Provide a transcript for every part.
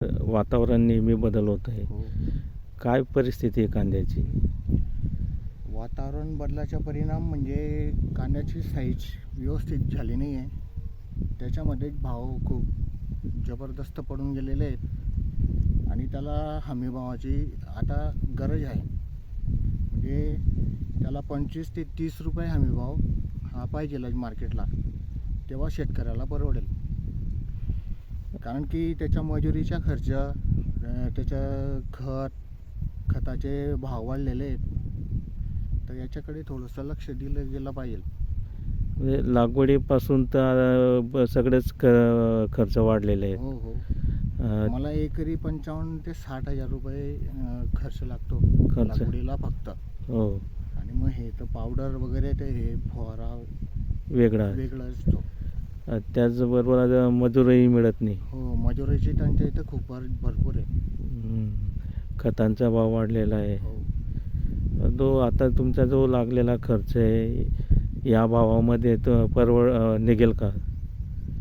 वातावरण नेहमी बदल होत आहे. हो. काय परिस्थिती आहे कांद्याची? वातावरण बदलाचा परिणाम म्हणजे कांद्याची साईज व्यवस्थित झाली नाही आहे. त्याच्यामध्ये भाव खूप जबरदस्त पडून गेलेले आहेत आणि त्याला हमीभावाची आता गरज आहे. म्हणजे त्याला 25 ते 30 रुपये हमीभाव हा पाहिजेलाच मार्केटला, तेव्हा शेतकऱ्याला परवडेल. कारण की त्याच्या मजुरीचा खर्च, त्याचं खताचे भाव वाढलेले आहेत. तर याच्याकडे थोडंसं लक्ष दिलं गेलं पाहिजे. म्हणजे लागवडीपासून तर सगळेच खर्च वाढलेले आहेत. हो हो. अ, मला एकरी 55 ते 60,000 रुपये खर्च लागतो खर्च. लागवडीला फक्त. हो, आणि मग हे तर पावडर वगैरे ते हे फवारा वेगळा आहे. वेगळा असतो. त्याचबरोबर आता मजुरही मिळत नाही. हो, मजुरीची टंचाई तर खूप भरपूर आहे. खतांचा भाव वाढलेला आहे. हो. तो आता तुमचा जो लागलेला खर्च आहे, या भावामध्ये तो निघेल का?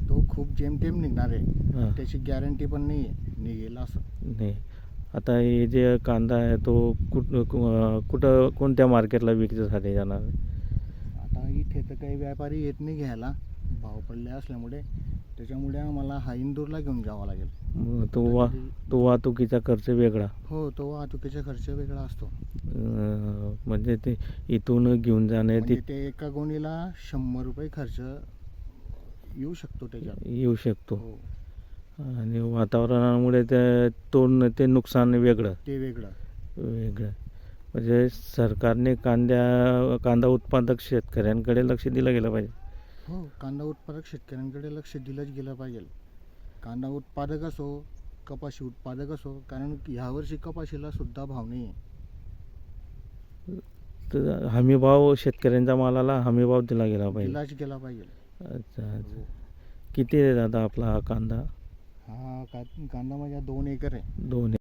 तो खूप जेमतेम निघणार आहे. हां. त्याची गॅरंटी पण नाही आहे निघेल असं. नाही. आता हे जे कांदा आहे तो कुठं कोणत्या मार्केटला विक्रीसाठी जाणार? आता इथे तर काही व्यापारी येत नाही घ्यायला, भाव पडले असल्यामुळे. त्याच्यामुळे आम्हाला हा इंदूरला घेऊन जावा लागेल. मग तो वाहतुकीचा खर्च वेगळा. हो, तो वाहतुकीचा खर्च वेगळा असतो. म्हणजे ते इथून घेऊन जाणे म्हणजे ते एका गोणीला 100 रुपये खर्च येऊ शकतो त्याच्यात. येऊ शकतो. हो, आणि वातावरणामुळे ते नुकसान वेगळं. ते वेगळं. वेगळं. म्हणजे सरकारने कांदा उत्पादक शेतकऱ्यांकडे लक्ष दिलं गेलं पाहिजे. हो, कांदा उत्पादक शेतकऱ्यांकडे लक्ष दिलंच गेलं पाहिजे. कांदा उत्पादक असो, कपाशी उत्पादक असो, कारण ह्यावर्षी कपाशीला सुद्धा भाव नाही आहे. तर हमीभाव शेतकऱ्यांच्या मालाला हमीभाव दिला गेला पाहिजे. दिलाच गेला पाहिजे. अच्छा हो. अच्छा. किती आहे दादा आपला हा कांदा? हा कांदा माझ्या 2 एकर आहे. 2